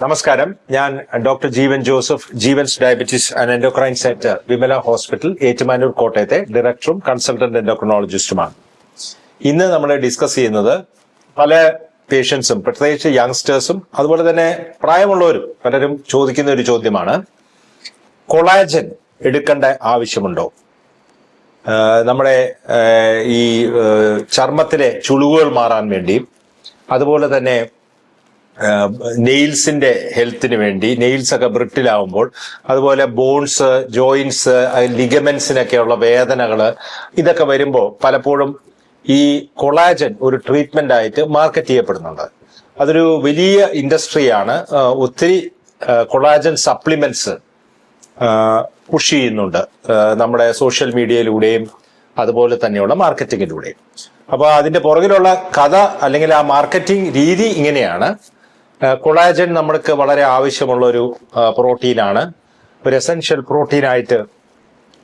നമസ്കാരം. ഞാൻ doctor Jeevan Joseph, Jeevan's diabetes and endocrine centre, Vimala hospital, Ettumanoor, കോട്ടയത്തെ ഡയറക്ടറും കൺസൾട്ടന്റ് എൻഡോക്രിനോളജിസ്റ്റുമാണ്. ഇന്ന് നമ്മൾ ഡിസ്കസ് ചെയ്യുന്നത് പല പേഷ്യൻസും, പ്രത്യേകിച്ച് യങ്സ്റ്റേഴ്സും അതുപോലെ തന്നെ പ്രായമുള്ളവരും പലരും ചോദിക്കുന്ന ഒരു ചോദ്യമാണ്: കൊളാജൻ എടുക്കേണ്ട ആവശ്യമുണ്ടോ? നമ്മുടെ ഈ ചർമ്മത്തിലെ ചുളിവുകൾ മാറാൻ വേണ്ടിയും അതുപോലെ തന്നെ നെയിൽസിന്റെ ഹെൽത്തിന് വേണ്ടി, നെയിൽസ് ഒക്കെ ബ്രിട്ടിലാവുമ്പോൾ, അതുപോലെ ബോൺസ്, ജോയിന്റ്സ്, ലിഗമെന്റ്സിനൊക്കെയുള്ള വേദനകള്, ഇതൊക്കെ വരുമ്പോൾ പലപ്പോഴും ഈ കൊളാജൻ ഒരു ട്രീറ്റ്മെന്റ് ആയിട്ട് മാർക്കറ്റ് ചെയ്യപ്പെടുന്നുണ്ട്. അതൊരു വലിയ ഇൻഡസ്ട്രിയാണ്. ഒത്തിരി കൊളാജൻ സപ്ലിമെന്റ്സ് പുഷ് ചെയ്യുന്നുണ്ട് നമ്മുടെ സോഷ്യൽ മീഡിയയിലൂടെയും അതുപോലെ തന്നെയുള്ള മാർക്കറ്റിങ്ങിലൂടെയും. അപ്പൊ അതിന്റെ പുറകിലുള്ള കഥ അല്ലെങ്കിൽ ആ മാർക്കറ്റിംഗ് രീതി ഇങ്ങനെയാണ്. കൊളാജൻ നമ്മൾക്ക് വളരെ ആവശ്യമുള്ള ഒരു പ്രോട്ടീനാണ്, ഒരു എസൻഷ്യൽ പ്രോട്ടീനായിട്ട്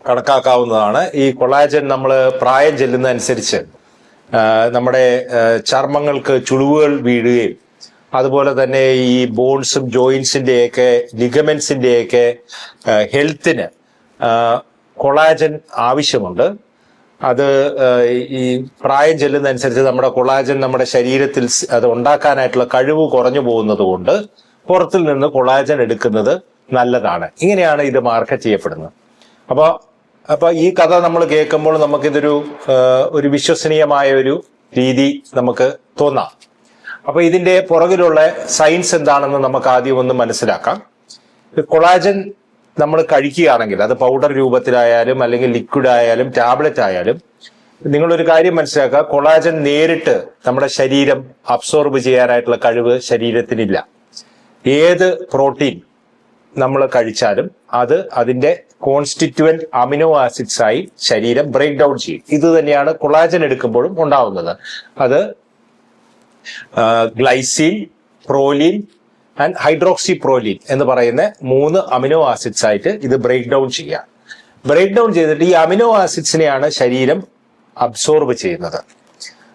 കണക്കാക്കാവുന്നതാണ്. ഈ കൊളാജൻ നമ്മൾ പ്രായം ചെല്ലുന്നതനുസരിച്ച് നമ്മുടെ ചർമ്മങ്ങൾക്ക് ചുളിവുകൾ വീഴുകയും അതുപോലെ തന്നെ ഈ ബോൺസും ജോയിന്റ്സിന്റെയൊക്കെ ലിഗമെന്റ്സിന്റെയൊക്കെ ഹെൽത്തിന് കൊളാജൻ ആവശ്യമുണ്ട്. അത് ഈ പ്രായം ചെല്ലുന്നതനുസരിച്ച് നമ്മുടെ കൊളാജൻ നമ്മുടെ ശരീരത്തിൽ അത് ഉണ്ടാക്കാനായിട്ടുള്ള കഴിവ് കുറഞ്ഞു പോകുന്നത് കൊണ്ട് പുറത്തിൽ നിന്ന് കൊളാജൻ എടുക്കുന്നത് നല്ലതാണ്. ഇങ്ങനെയാണ് ഇത് മാർക്കറ്റ് ചെയ്യപ്പെടുന്നത്. അപ്പൊ ഈ കഥ നമ്മൾ കേൾക്കുമ്പോൾ നമുക്കിതൊരു വിശ്വസനീയമായ ഒരു രീതി നമുക്ക് തോന്നാം. അപ്പൊ ഇതിന്റെ പുറകിലുള്ള സയൻസ് എന്താണെന്ന് നമുക്ക് ആദ്യം ഒന്ന് മനസ്സിലാക്കാം. കൊളാജൻ നമ്മൾ കഴിക്കുകയാണെങ്കിൽ, അത് പൗഡർ രൂപത്തിലായാലും അല്ലെങ്കിൽ ലിക്വിഡ് ആയാലും ടാബ്ലറ്റ് ആയാലും, നിങ്ങളൊരു കാര്യം മനസ്സിലാക്കുക: കൊളാജൻ നേരിട്ട് നമ്മുടെ ശരീരം അബ്സോർബ് ചെയ്യാനായിട്ടുള്ള കഴിവ് ശരീരത്തിനില്ല. ഏത് പ്രോട്ടീൻ നമ്മൾ കഴിച്ചാലും അത് അതിന്റെ കോൺസ്റ്റിറ്റ്യുവന്റ് അമിനോ ആസിഡ്സ് ആയി ശരീരം ബ്രേക്ക് ഡൗൺ ചെയ്യും. ഇത് തന്നെയാണ് കൊളാജൻ എടുക്കുമ്പോഴും ഉണ്ടാവുന്നത്. അത് ഗ്ലൈസിൻ, പ്രോലീൻ ആൻഡ് ഹൈഡ്രോക്സി പ്രോലീൻ എന്ന് പറയുന്ന 3 അമിനോ ആസിഡ്സ് ആയിട്ട് ഇത് ബ്രേക്ക് ഡൗൺ ചെയ്യുക. ബ്രേക്ക് ഡൗൺ ചെയ്തിട്ട് ഈ അമിനോ ആസിഡ്സിനെയാണ് ശരീരം അബ്സോർബ് ചെയ്യുന്നത്.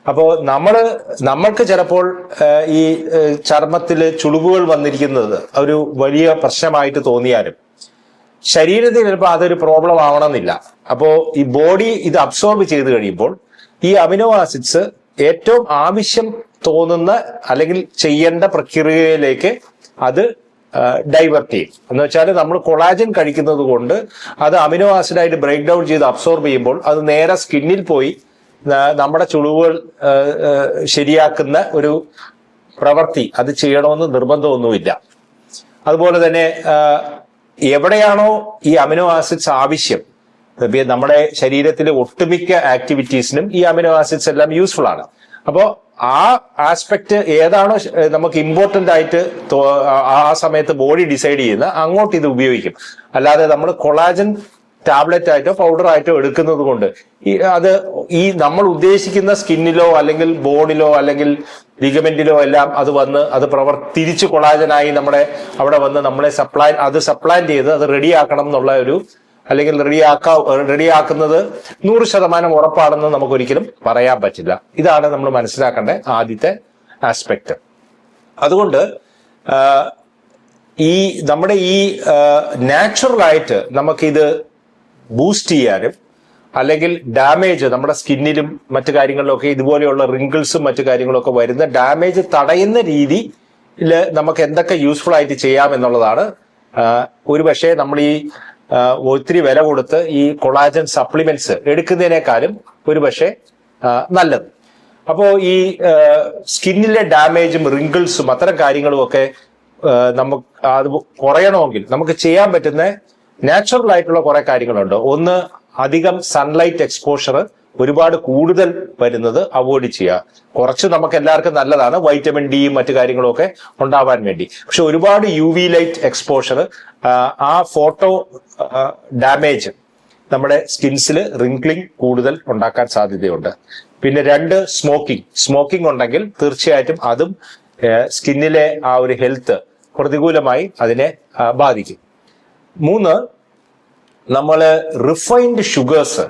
അപ്പോൾ നമ്മൾക്ക് ചിലപ്പോൾ ഈ ചർമ്മത്തിൽ ചുളിവുകൾ വന്നിരിക്കുന്നത് ഒരു വലിയ പ്രശ്നമായിട്ട് തോന്നിയാലും ശരീരത്തിൽ ചിലപ്പോൾ അതൊരു പ്രോബ്ലം ആവണമെന്നില്ല. അപ്പോൾ ഈ ബോഡി ഇത് അബ്സോർബ് ചെയ്ത് കഴിയുമ്പോൾ ഈ അമിനോ ആസിഡ്സ് ഏറ്റവും ആവശ്യം തോന്നുന്ന അല്ലെങ്കിൽ ചെയ്യേണ്ട പ്രക്രിയയിലേക്ക് അത് ഡൈവേർട്ട് ചെയ്യും. എന്ന് വെച്ചാൽ നമ്മൾ കൊളാജൻ കഴിക്കുന്നത് കൊണ്ട് അത് അമിനോ ആസിഡായിട്ട് ബ്രേക്ക് ഡൗൺ ചെയ്ത് അബ്സോർബ് ചെയ്യുമ്പോൾ അത് നേരെ സ്കിന്നിൽ പോയി നമ്മുടെ ചുളിവുകൾ ശരിയാക്കുന്ന ഒരു പ്രവൃത്തി അത് ചെയ്യണമെന്ന് നിർബന്ധമൊന്നുമില്ല. അതുപോലെ തന്നെ എവിടെയാണോ ഈ അമിനോ ആസിഡ്സ് ആവശ്യം, നമ്മുടെ ശരീരത്തിലെ ഒട്ടുമിക്ക ആക്ടിവിറ്റീസിനും ഈ അമിനോ ആസിഡ്സ് എല്ലാം യൂസ്ഫുൾ ആണ്. അപ്പോൾ ആ ആസ്പെക്ട് ഏതാണോ നമുക്ക് ഇമ്പോർട്ടന്റ് ആയിട്ട് ആ സമയത്ത് ബോഡി ഡിസൈഡ് ചെയ്യുന്ന അങ്ങോട്ട് ഇത് ഉപയോഗിക്കും. അല്ലാതെ നമ്മൾ കൊളാജൻ ടാബ്ലറ്റ് ആയിട്ടോ പൗഡർ ആയിട്ടോ എടുക്കുന്നത് കൊണ്ട് അത് ഈ നമ്മൾ ഉദ്ദേശിക്കുന്ന സ്കിന്നിലോ അല്ലെങ്കിൽ ബോണിലോ അല്ലെങ്കിൽ ലിഗമെന്റിലോ എല്ലാം അത് വന്ന് അത് തിരിച്ച് കൊളാജനായി നമ്മുടെ അവിടെ വന്ന് നമ്മളെ സപ്ലാന്റ് ചെയ്ത് അത് റെഡിയാക്കണം എന്നുള്ള ഒരു, അല്ലെങ്കിൽ റെഡിയാക്കുന്നത് 100% ഉറപ്പാണെന്ന് നമുക്കൊരിക്കലും പറയാൻ പറ്റില്ല. ഇതാണ് നമ്മൾ മനസ്സിലാക്കേണ്ട ആദ്യത്തെ ആസ്പെക്ട്. അതുകൊണ്ട് നമ്മുടെ ഈ നാച്ചുറലായിട്ട് നമുക്കിത് ബൂസ്റ്റ് ചെയ്യാനും അല്ലെങ്കിൽ ഡാമേജ് നമ്മുടെ സ്കിന്നിലും മറ്റു കാര്യങ്ങളിലൊക്കെ ഇതുപോലെയുള്ള റിങ്കിൾസും മറ്റു കാര്യങ്ങളൊക്കെ വരുന്ന ഡാമേജ് തടയുന്ന രീതിയിൽ നമുക്ക് എന്തൊക്കെ യൂസ്ഫുൾ ആയിട്ട് ചെയ്യാം എന്നുള്ളതാണ് ഒരുപക്ഷെ നമ്മൾ ഈ ഒത്തിരി വില കൊടുത്ത് ഈ കൊളാജൻ സപ്ലിമെന്റ്സ് എടുക്കുന്നതിനേക്കാളും ഒരുപക്ഷെ നല്ലത്. അപ്പോൾ ഈ സ്കിന്നിലെ ഡാമേജും റിങ്കിൾസും അത്തരം കാര്യങ്ങളും ഒക്കെ നമുക്ക് അത് കുറയണമെങ്കിൽ നമുക്ക് ചെയ്യാൻ പറ്റുന്ന നാച്ചുറൽ ആയിട്ടുള്ള കുറെ കാര്യങ്ങളുണ്ട്. ഒന്ന്, അധികം സൺലൈറ്റ് എക്സ്പോഷർ ഒരുപാട് കൂടുതൽ വരുന്നത് അവോയ്ഡ് ചെയ്യുക. കുറച്ച് നമുക്ക് എല്ലാവർക്കും നല്ലതാണ്, വൈറ്റമിൻ ഡിയും മറ്റു കാര്യങ്ങളും ഒക്കെ ഉണ്ടാവാൻ വേണ്ടി. പക്ഷെ ഒരുപാട് UV ലൈറ്റ് എക്സ്പോഷർ ആ ഫോട്ടോ ഡാമേജ് നമ്മുടെ സ്കിൻസിൽ റിങ്കിളിംഗ് കൂടുതൽ ഉണ്ടാക്കാൻ സാധ്യതയുണ്ട്. പിന്നെ 2, സ്മോക്കിംഗ് ഉണ്ടെങ്കിൽ തീർച്ചയായിട്ടും അതും സ്കിന്നിലെ ആ ഒരു ഹെൽത്ത് പ്രതികൂലമായി അതിനെ ബാധിക്കും. 3, നമ്മൾ റിഫൈൻഡ് ഷുഗേഴ്സ്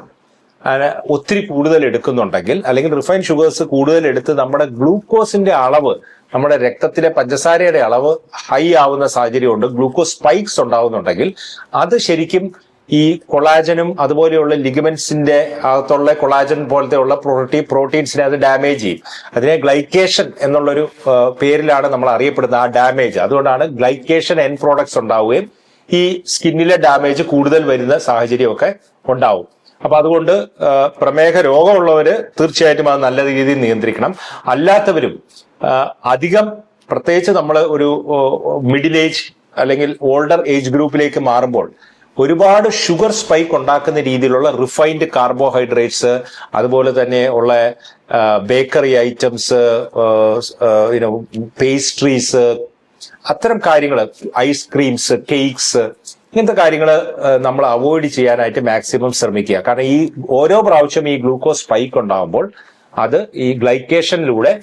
ഒത്തിരി കൂടുതൽ എടുക്കുന്നുണ്ടെങ്കിൽ, അല്ലെങ്കിൽ റിഫൈൻഡ് ഷുഗേഴ്സ് കൂടുതൽ എടുത്ത് നമ്മുടെ ഗ്ലൂക്കോസിന്റെ അളവ് നമ്മുടെ രക്തത്തിലെ പഞ്ചസാരയുടെ അളവ് ഹൈ ആവുന്ന സാഹചര്യമുണ്ട്, ഗ്ലൂക്കോസ് സ്പൈക്സ് ഉണ്ടാവുന്നുണ്ടെങ്കിൽ അത് ശരിക്കും ഈ കൊളാജനും അതുപോലെയുള്ള ലിഗമെന്റ്സിന്റെ അകത്തുള്ള കൊളാജൻ പോലത്തെയുള്ള പ്രോട്ടീൻസിനെ അത് ഡാമേജ് ചെയ്യും. അതിനെ ഗ്ലൈക്കേഷൻ എന്നുള്ളൊരു പേരിലാണ് നമ്മൾ അറിയപ്പെടുന്നത് ആ ഡാമേജ്. അതുകൊണ്ടാണ് ഗ്ലൈക്കേഷൻ എൻ പ്രോഡക്ട്സ് ഉണ്ടാവുകയും ഈ സ്കിന്നിലെ ഡാമേജ് കൂടുതൽ വരുന്ന സാഹചര്യമൊക്കെ ഉണ്ടാവും. അപ്പൊ അതുകൊണ്ട് പ്രമേഹ രോഗമുള്ളവര് തീർച്ചയായിട്ടും അത് നല്ല രീതിയിൽ നിയന്ത്രിക്കണം. അല്ലാത്തവരും അധികം, പ്രത്യേകിച്ച് നമ്മൾ ഒരു മിഡിൽ ഏജ് അല്ലെങ്കിൽ ഓൾഡർ ഏജ് ഗ്രൂപ്പിലേക്ക് മാറുമ്പോൾ ഒരുപാട് ഷുഗർ സ്പൈക്ക് ഉണ്ടാക്കുന്ന രീതിയിലുള്ള റിഫൈൻഡ് കാർബോഹൈഡ്രേറ്റ്സ്, അതുപോലെ തന്നെ ഉള്ള ബേക്കറി ഐറ്റംസ്, പേസ്ട്രീസ്, അത്തരം കാര്യങ്ങൾ, ഐസ്ക്രീംസ്, കേക്ക്സ്, ഇങ്ങനത്തെ കാര്യങ്ങൾ നമ്മൾ അവോയ്ഡ് ചെയ്യാനായിട്ട് മാക്സിമം ശ്രമിക്കുക. കാരണം ഈ ഓരോ പ്രാവശ്യം ഈ ഗ്ലൂക്കോസ് സ്പൈക്ക് ഉണ്ടാകുമ്പോൾ അത് ഈ ഗ്ലൈക്കേഷനിലൂടെ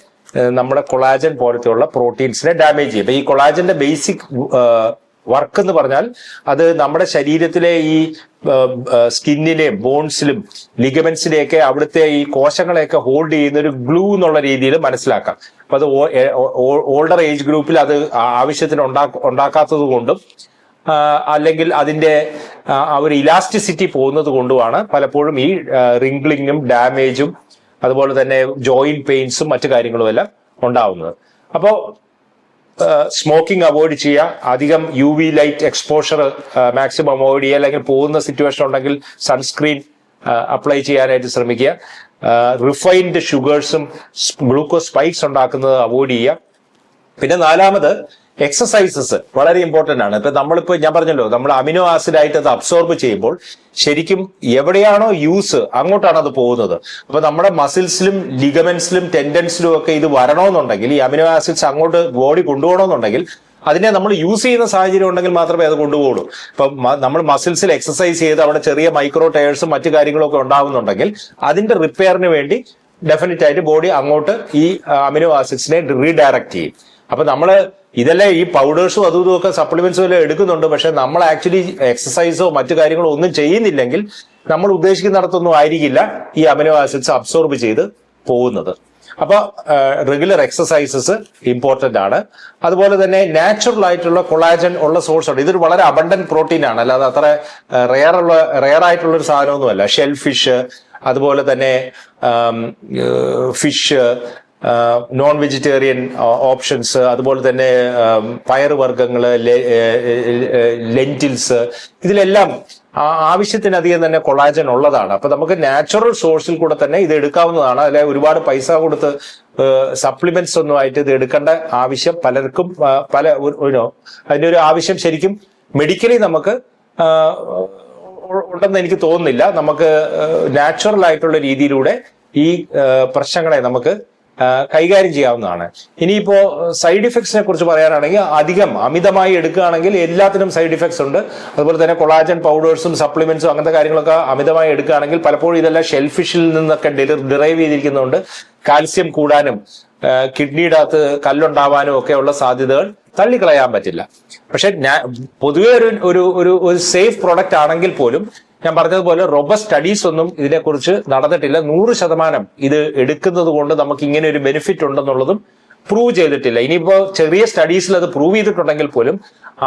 നമ്മുടെ കൊളാജൻ പോലത്തെയുള്ള പ്രോട്ടീൻസിനെ ഡാമേജ് ചെയ്യും. ഈ കൊളാജന്റെ ബേസിക് വർക്ക് എന്ന് പറഞ്ഞാൽ അത് നമ്മുടെ ശരീരത്തിലെ ഈ സ്കിന്നിലെയും ബോൺസിലും ലിഗമെന്റ്സിലെയൊക്കെ അവിടുത്തെ ഈ കോശങ്ങളെയൊക്കെ ഹോൾഡ് ചെയ്യുന്ന ഒരു ഗ്ലൂ എന്നുള്ള രീതിയിൽ മനസ്സിലാക്കാം. അപ്പൊ അത് ഓൾഡർ ഏജ് ഗ്രൂപ്പിൽ അത് ആവശ്യത്തിന് ഉണ്ടാക്കാത്തത് കൊണ്ടും അല്ലെങ്കിൽ അതിന്റെ ആ ഒരു ഇലാസ്റ്റിസിറ്റി പോകുന്നത് കൊണ്ടുമാണ് പലപ്പോഴും ഈ റിംഗ്ലിങ്ങും ഡാമേജും അതുപോലെ തന്നെ ജോയിന്റ് പെയിൻസും മറ്റു കാര്യങ്ങളും എല്ലാം ഉണ്ടാവുന്നത്. അപ്പോൾ സ്മോക്കിംഗ് അവോയ്ഡ് ചെയ്യുക, അധികം UV light exposure maximum avoid ചെയ്യുക, അല്ലെങ്കിൽ പോകുന്ന സിറ്റുവേഷൻ ഉണ്ടെങ്കിൽ സൺസ്ക്രീൻ അപ്ലൈ ചെയ്യാനായിട്ട് ശ്രമിക്കുക. റിഫൈൻഡ് ഷുഗേഴ്സും ഗ്ലൂക്കോസ് സ്പൈക്സ് ഉണ്ടാക്കുന്നത് അവോയ്ഡ് ചെയ്യുക. പിന്നെ നാലാമത് എക്സസൈസസ് വളരെ ഇമ്പോർട്ടന്റ് ആണ്. ഇപ്പൊ ഞാൻ പറഞ്ഞല്ലോ, നമ്മൾ അമിനോ ആസിഡ് ആയിട്ട് അത് അബ്സോർബ് ചെയ്യുമ്പോൾ ശരിക്കും എവിടെയാണോ യൂസ് അങ്ങോട്ടാണ് അത് പോകുന്നത്. അപ്പൊ നമ്മുടെ മസിൽസിലും ലിഗമെന്റ്സിലും ടെൻഡൻസിലും ഒക്കെ ഇത് വരണമെന്നുണ്ടെങ്കിൽ, ഈ അമിനോ ആസിഡ്സ് അങ്ങോട്ട് ബോഡി കൊണ്ടുപോകണമെന്നുണ്ടെങ്കിൽ അതിനെ നമ്മൾ യൂസ് ചെയ്യുന്ന സാഹചര്യം ഉണ്ടെങ്കിൽ മാത്രമേ അത് കൊണ്ടുപോകുള്ളൂ. ഇപ്പൊ നമ്മൾ മസിൽസിൽ എക്സസൈസ് ചെയ്ത് അവിടെ ചെറിയ മൈക്രോ ടയേഴ്സും മറ്റു കാര്യങ്ങളൊക്കെ ഉണ്ടാകുന്നുണ്ടെങ്കിൽ അതിന്റെ റിപ്പയറിന് വേണ്ടി ഡെഫിനറ്റ് ആയിട്ട് ബോഡി അങ്ങോട്ട് ഈ അമിനോ ആസിഡ്സിനെ റീഡയറക്ട് ചെയ്യും. അപ്പൊ നമ്മള് ഇതെല്ലാം ഈ പൗഡേഴ്സും അതും ഇതും ഒക്കെ സപ്ലിമെന്റ്സും എല്ലാം എടുക്കുന്നുണ്ട്. പക്ഷെ നമ്മൾ ആക്ച്വലി എക്സസൈസോ മറ്റു കാര്യങ്ങളോ ഒന്നും ചെയ്യുന്നില്ലെങ്കിൽ നമ്മൾ ഉദ്ദേശിക്കുന്നിടത്തൊന്നും ആയിരിക്കില്ല ഈ അമിനോ ആസിഡ്സ് അബ്സോർബ് ചെയ്ത് പോകുന്നത്. അപ്പൊ റെഗുലർ എക്സസൈസസ് ഇമ്പോർട്ടന്റ് ആണ്. അതുപോലെ തന്നെ നാച്ചുറൽ ആയിട്ടുള്ള കൊളാജൻ ഉള്ള സോഴ്സ് ഉണ്ട്. ഇതൊരു വളരെ അബണ്ടന്റ് പ്രോട്ടീൻ ആണ്, അല്ലാതെ അത്ര റെയർ ആയിട്ടുള്ള ഒരു സാധനമൊന്നുമല്ല. ഷെൽ ഫിഷ്, അതുപോലെ തന്നെ ഫിഷ്, നോൺ വെജിറ്റേറിയൻ ഓപ്ഷൻസ്, അതുപോലെ തന്നെ പയറുവർഗ്ഗങ്ങള്, ലെന്റിൽസ്, ഇതിലെല്ലാം ആവശ്യത്തിനധികം തന്നെ കൊളാജൻ ഉള്ളതാണ്. അപ്പൊ നമുക്ക് നാച്ചുറൽ സോഴ്സിൽ കൂടെ തന്നെ ഇത് എടുക്കാവുന്നതാണ്. അല്ലെ ഒരുപാട് പൈസ കൊടുത്ത് സപ്ലിമെന്റ്സ് ഒന്നും ആയിട്ട് ഇത് എടുക്കേണ്ട ആവശ്യം പലർക്കും അതിന്റെ ഒരു ആവശ്യം ശരിക്കും മെഡിക്കലി നമുക്ക് ഉണ്ടെന്ന് എനിക്ക് തോന്നുന്നില്ല. നമുക്ക് നാച്ചുറൽ ആയിട്ടുള്ള രീതിയിലൂടെ ഈ പ്രശ്നങ്ങളെ നമുക്ക് കൈകാര്യം ചെയ്യാവുന്നതാണ്. ഇനിയിപ്പോ സൈഡ് ഇഫക്ട്സിനെ കുറിച്ച് പറയാനാണെങ്കിൽ അമിതമായി എടുക്കുകയാണെങ്കിൽ എല്ലാത്തിനും സൈഡ് ഇഫക്ട്സ് ഉണ്ട്. അതുപോലെ തന്നെ കൊളാജൻ പൗഡേഴ്സും സപ്ലിമെന്റ്സും അങ്ങനത്തെ കാര്യങ്ങളൊക്കെ അമിതമായി എടുക്കുകയാണെങ്കിൽ പലപ്പോഴും ഇതെല്ലാം ഷെൽഫിഷിൽ നിന്നൊക്കെ ഡിറൈവ് ചെയ്തിരിക്കുന്നതുകൊണ്ട് കാൽസ്യം കൂടാനും കിഡ്നിയുടെ അകത്ത് കല്ലുണ്ടാവാനും ഒക്കെയുള്ള സാധ്യതകൾ തള്ളിക്കളയാൻ പറ്റില്ല. പക്ഷെ പൊതുവെ ഒരു സേഫ് പ്രൊഡക്റ്റ് ആണെങ്കിൽ പോലും ഞാൻ പറഞ്ഞതുപോലെ റോബസ്റ്റ് സ്റ്റഡീസ് ഒന്നും ഇതിനെക്കുറിച്ച് നടന്നിട്ടില്ല. 100% ഇത് എടുക്കുന്നത് കൊണ്ട് നമുക്ക് ഇങ്ങനെ ഒരു ബെനിഫിറ്റ് ഉണ്ടെന്നുള്ളതും പ്രൂവ് ചെയ്തിട്ടില്ല. ഇനിയിപ്പോ ചെറിയ സ്റ്റഡീസിൽ അത് പ്രൂവ് ചെയ്തിട്ടുണ്ടെങ്കിൽ പോലും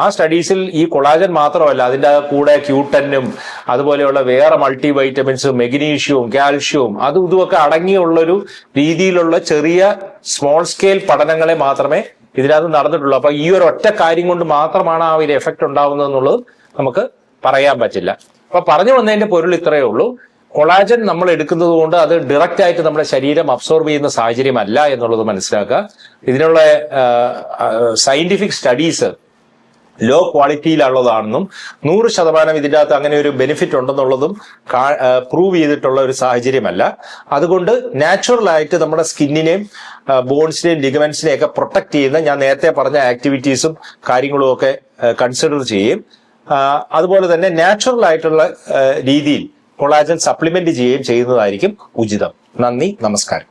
ആ സ്റ്റഡീസിൽ ഈ കൊളാജൻ മാത്രമല്ല, അതിന്റെ കൂടെ ക്യൂട്ടനും അതുപോലെയുള്ള വേറെ മൾട്ടി വൈറ്റമിൻസും മെഗ്നീഷ്യവും കാൽഷ്യവും അതും ഇതുമൊക്കെ അടങ്ങിയുള്ളൊരു രീതിയിലുള്ള ചെറിയ സ്മോൾ സ്കെയിൽ പഠനങ്ങളെ മാത്രമേ ഇതിനകത്ത് നടന്നിട്ടുള്ളൂ. അപ്പൊ ഈ ഒരു ഒറ്റ കാര്യം കൊണ്ട് മാത്രമാണ് ആ ഒരു എഫക്ട് ഉണ്ടാവുന്നത് എന്നുള്ളത് നമുക്ക് പറയാൻ പറ്റില്ല. അപ്പൊ പറഞ്ഞു വന്നതിന്റെ പൊരുൾ ഇത്രയേ ഉള്ളൂ. കൊളാജൻ നമ്മൾ എടുക്കുന്നത് കൊണ്ട് അത് ഡയറക്റ്റ് ആയിട്ട് നമ്മുടെ ശരീരം അബ്സോർബ് ചെയ്യുന്ന സാഹചര്യമല്ല എന്നുള്ളത് മനസ്സിലാക്കുക. ഇതിനുള്ള സയന്റിഫിക് സ്റ്റഡീസ് ലോ ക്വാളിറ്റിയിലുള്ളതാണെന്നും 100% ഇതിൻ്റെ അകത്ത് അങ്ങനെ ഒരു ബെനിഫിറ്റ് ഉണ്ടെന്നുള്ളതും പ്രൂവ് ചെയ്തിട്ടുള്ള ഒരു സാഹചര്യമല്ല. അതുകൊണ്ട് നാച്ചുറൽ ആയിട്ട് നമ്മുടെ സ്കിന്നിനെയും ബോൺസിനെയും ലിഗമെന്റ്സിനെയും ഒക്കെ പ്രൊട്ടക്ട് ചെയ്യുന്ന ഞാൻ നേരത്തെ പറഞ്ഞ ആക്ടിവിറ്റീസും കാര്യങ്ങളും ഒക്കെ കൺസിഡർ ചെയ്യും. അതുപോലെ തന്നെ നാച്ചുറൽ ആയിട്ടുള്ള രീതിയിൽ കൊളാജൻ സപ്ലിമെന്റ് ചെയ്യുകയും ചെയ്യുന്നതായിരിക്കും ഉചിതം. നന്ദി, നമസ്കാരം.